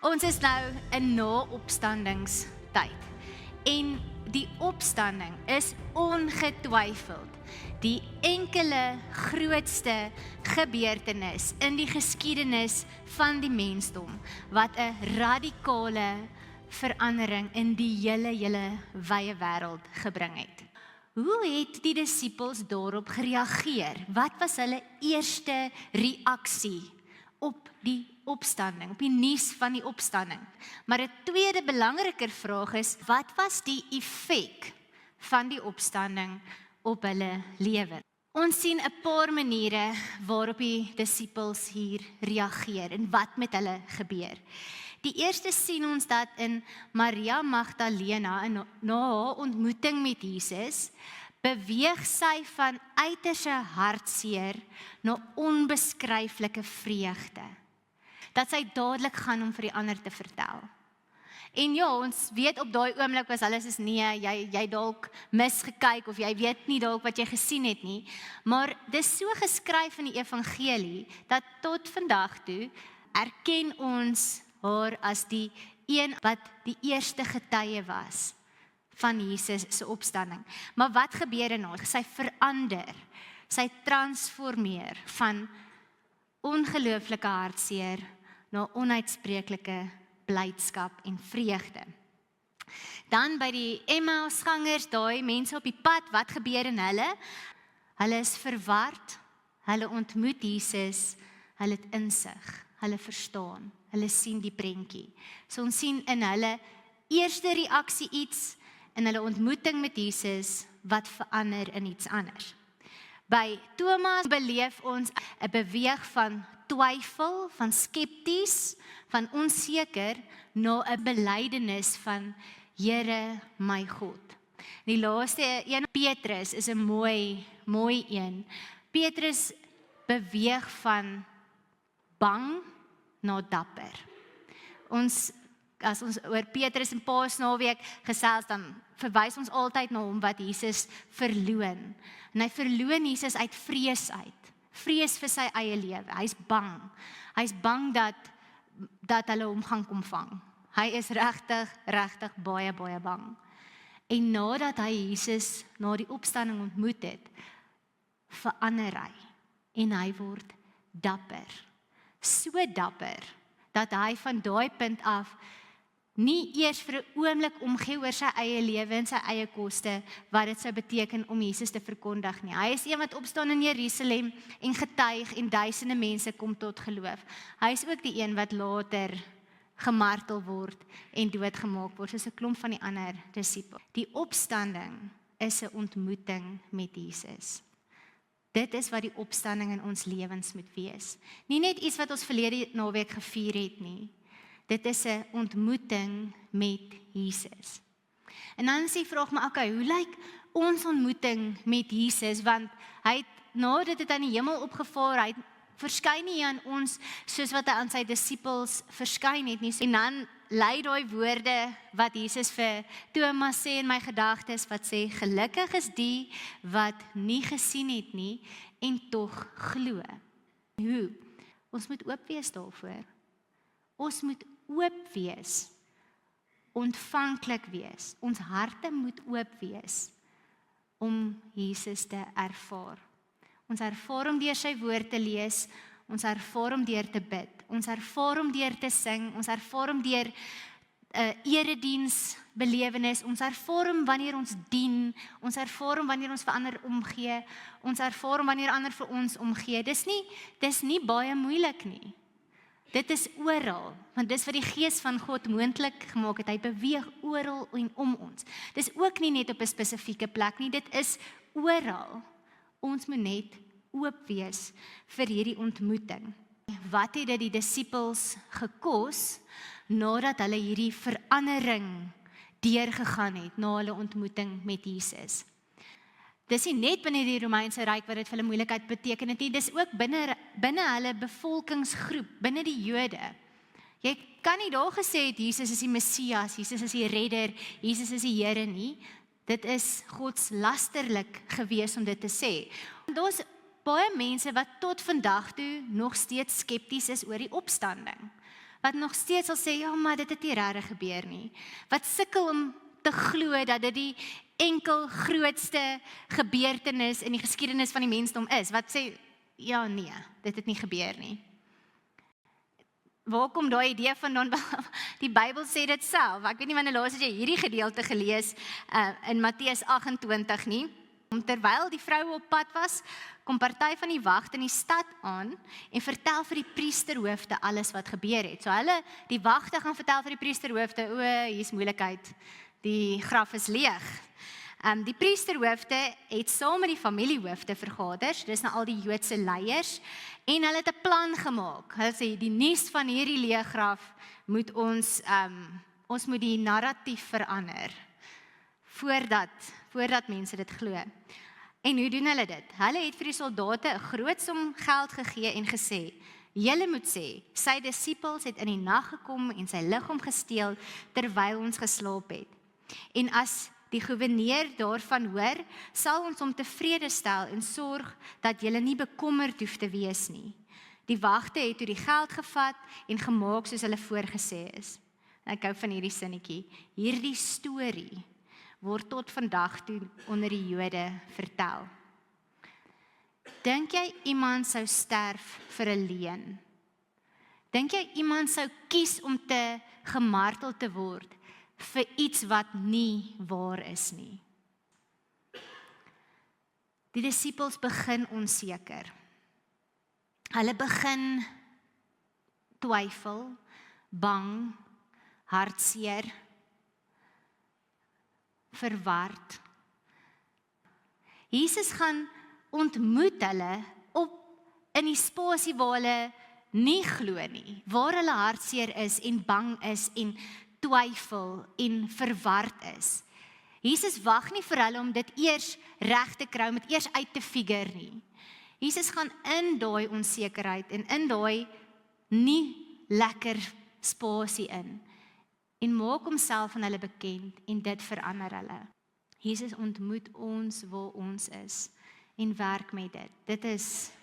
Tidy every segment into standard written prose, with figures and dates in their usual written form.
Ons is nou in na-opstandingstyd. En die opstanding is ongetwyfeld die enkele grootste gebeurtenis in die geskiedenis van die mensdom wat 'n radikale verandering in die hele wye wêreld gebring het. Hoe het die disippels daarop gereageer? Wat was hulle eerste reaksie op die opstanding, op die nuus van die opstanding? Maar 'n tweede belangriker vraag is, wat was die effek van die opstanding op hulle lewe? Ons sien 'n paar maniere waarop die disippels hier reageer en wat met hulle gebeur. Die eerste sien ons dat in Maria Magdalena, na haar ontmoeting met Jesus, beweeg sy van uiterse hartseer na onbeskryflike vreugde. Dat sy dadelik gaan om vir die ander te vertel. En ja, ons weet op daai oomblik was alles is nee, jy dalk misgekyk of jy weet nie dalk wat jy gesien het nie, maar dis so geskryf in die evangelie dat tot vandag toe erken ons haar as die een wat die eerste getuie was van Jesus se opstanding. Maar wat gebeur in haar? Sy verander, sy transformeer van ongelooflike hartseer na onuitspreeklike blydskap en vreugde. Dan by die Emmausgangers, daai mense op die pad, wat gebeur in hulle? Hulle is verward, hulle ontmoet Jesus, hulle het insig, hulle verstaan, hulle sien die prentjie. So ons sien in hulle eerste reaksie iets, in hulle ontmoeting met Jesus, wat verander in iets anders. By Thomas beleef ons 'n beweeg van twyfel, van skepties, van onseker, na 'n belydenis van Here my God. Die laaste een, Petrus, is 'n mooi een. Petrus beweeg van bang na dapper. As ons oor Petrus en Paasnaweek gesels, dan verwys ons altyd na hom wat Jesus verloon. En hy verloon Jesus uit vrees uit. Vrees vir sy eie lewe. Hy's bang. Hy's bang dat hulle hom gaan kom vang. Hy is regtig baie bang. En nadat hy Jesus na die opstanding ontmoet het, verander hy en hy word dapper. So dapper dat hy van daai punt af nie eers vir 'n oomblik omgee oor sy eie lewe en sy eie koste, wat dit sou beteken om Jesus te verkondig nie. Hy is een wat opstaan in Jerusalem en getuig en duisende mense kom tot geloof. Hy is ook die een wat later gemartel word en doodgemaak word, soos 'n klomp van die ander disippels. Die opstanding is 'n ontmoeting met Jesus. Dit is wat die opstanding in ons lewens moet wees. Nie net iets wat ons verlede naweek gevier het nie. Dit is 'n ontmoeting met Jesus. En dan is die vraag maar, okay, hoe lyk ons ontmoeting met Jesus? Want hy het, nadat dit aan die hemel opgevaar, hy verskyn nie aan ons soos wat hy aan sy disippels verskyn het nie. En dan lei daai woorde wat Jesus vir Thomas sê in my gedagtes, wat sê, gelukkig is die wat nie gesien het nie en tog glo. Hoe? Ons moet oop wees daarvoor. Ons moet oop wees, ontvanklik wees. Ons harte moet oop wees om Jesus te ervaar. Ons ervaar om deur sy woord te lees, ons ervaar om deur te bid, ons ervaar om deur te sing, ons ervaar om deur erediens belewenis, ons ervaar om wanneer ons dien, ons ervaar om wanneer ons vir ander omgee, ons ervaar om wanneer ander vir ons omgee. Dis nie baie moeilik nie. Dit is oral, want dis wat die Gees van God moontlik gemaak het. Hy beweeg oral en om ons. Dis ook nie net op 'n spesifieke plek nie, dit is oral. Ons moet net oop wees vir hierdie ontmoeting. Wat het dit die disippels gekos nadat hulle hierdie verandering deurgegaan het na hulle ontmoeting met Jesus? Dis nie net binne die Romeinse Ryk wat dit vir hulle moeilikheid beteken het nie, dis ook binne hulle bevolkingsgroep, binne die Jode. Jy kan nie daar gesê het, Jesus is die Messias, Jesus is die redder, Jesus is die Here nie. Dit is godslasterlik gewees om dit te sê. Daar's baie mense wat tot vandag toe nog steeds skepties is oor die opstanding. wat nog steeds sal sê, ja, maar dit het nie regtig gebeur nie. Wat sukkel om te glo dat dit die enkel grootste gebeurtenis in die geskiedenis van die mensdom is. Wat sê, ja, nee, dit het nie gebeur nie. Waar kom daai idee vandaan? Die Bybel sê dit self. Ek weet nie wanneer laas het jy hierdie gedeelte gelees in Matteus 28 nie. Terwyl die vroue op pad was, kom party van die wagte in die stad aan en vertel vir die priesterhoofde alles wat gebeur het. So die wagte gaan vertel vir die priesterhoofde, hier's moeilikheid, die graf is leeg. Die priesterhoofde het saam met die familiehoofde vergader, dis nou al die Joodse leiers, en hulle het 'n plan gemaak. Hulle sê, die nuus van hierdie leë graf moet ons moet die narratief verander, voordat mense dit glo. En hoe doen hulle dit? Hulle het vir die soldate 'n groot som geld gegee en gesê, julle moet sê, sy disippels het in die nag gekom en sy liggaam gesteel terwyl ons geslaap het. En as die goewerneur daarvan hoor, sal ons hom tevrede stel en sorg dat julle nie bekommerd hoef te wees nie. Die wagte het toe die geld gevat en gemaak soos hulle voorgesê is. Ek hou van hierdie sinnetjie. Hierdie storie word tot vandag toe onder die Jode vertel. Dink jy iemand sou sterf vir 'n leuen? Dink jy iemand sou kies om te gemartel te word vir iets wat nie waar is nie? Die disippels begin onseker. Hulle begin twyfel, bang, hartseer, verward. Jesus gaan ontmoet hulle in die spasie waar hulle nie glo nie, waar hulle hartseer is en bang is en twyfel en verward is. Jesus wag nie vir hulle om dit eers reg te kry, om dit eers uit te figure nie. Jesus gaan in daai onsekerheid en in daai nie lekker spasie in en maak homself aan hulle bekend en dit verander hulle. Jesus ontmoet ons waar ons is en werk met dit.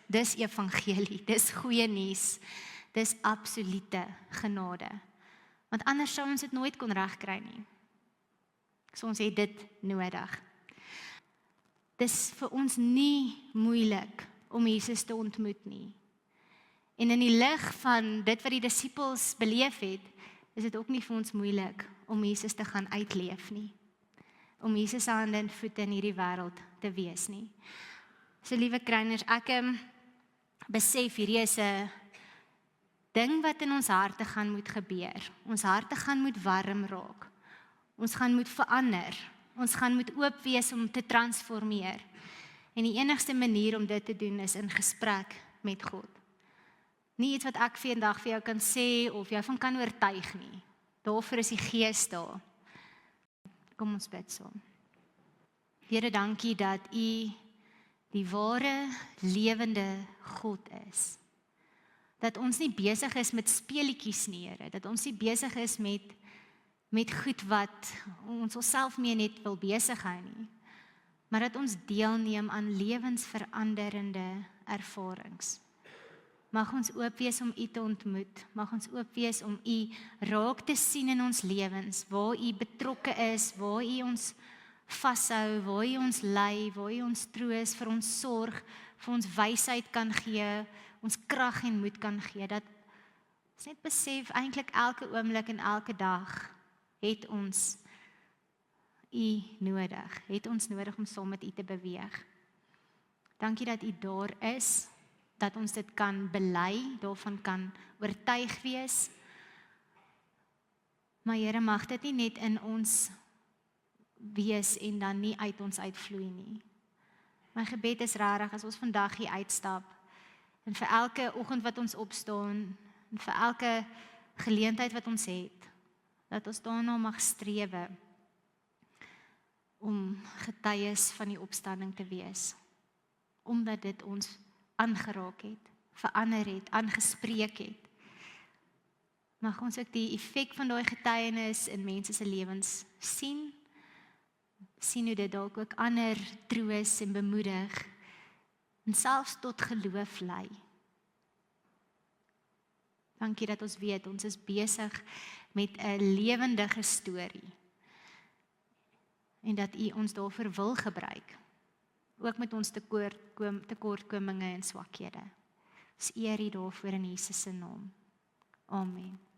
Dis evangelie, dis goeie nuus, dis absolute genade. Want anders sou ons dit nooit kon regkry nie. So ons het dit nodig. Dis vir ons nie moeilik om Jesus te ontmoet nie. En in die lig van dit wat die disippels beleef het, is dit ook nie vir ons moeilik om Jesus te gaan uitleef nie. Om Jesus se hande en voete in hierdie wêreld te wees nie. So liewe kryners, ek besef hierdie is 'n ding wat in ons harte gaan moet gebeur. Ons harte gaan moet warm raak. Ons gaan moet verander. Ons gaan moet oop wees om te transformeer. En die enigste manier om dit te doen is in gesprek met God. Nie iets wat ek vandag vir jou kan sê of jou van kan oortuig nie. Daarvoor is die Gees daar. Kom ons bid saam. Here, dankie dat U die ware, lewende God is. Dat ons nie besig is met speletjies nie, Here. Dat ons nie besig is met goed wat ons onsself mee net wil besig hou nie. Maar dat ons deelneem aan lewensveranderende ervarings. Mag ons oop wees om U te ontmoet. Mag ons oop wees om U raak te sien in ons lewens, waar U betrokke is, waar U ons vashou, waar U ons lei, waar U ons troos, vir ons sorg, vir ons wysheid kan gee, ons krag en moed kan gee, dat ons net besef, eintlik elke oomblik en elke dag het ons U nodig, het ons nodig om saam met U te beweeg. Dankie dat U daar is, dat ons dit kan bely, daarvan kan oortuig wees. Maar Here, mag dit nie net in ons wees en dan nie uit ons uitvloei nie. My gebed is regtig as ons vandag hier uitstap en vir elke oggend wat ons opstaan en vir elke geleentheid wat ons het, dat ons daarna mag strewe om getuies van die opstanding te wees, omdat dit ons aangeraak het, verander het, aangespreek het. Mag ons ook die effek van daai getuienis in mense se lewens sien hoe dit dalk ook ander troos en bemoedig en selfs tot geloof lei. Dankie dat ons weet, ons is besig met 'n lewendige storie. En dat U ons daarvoor wil gebruik. Ook met ons tekortkominge en swakhede. Ons eer U daarvoor in Jesus se naam. Amen.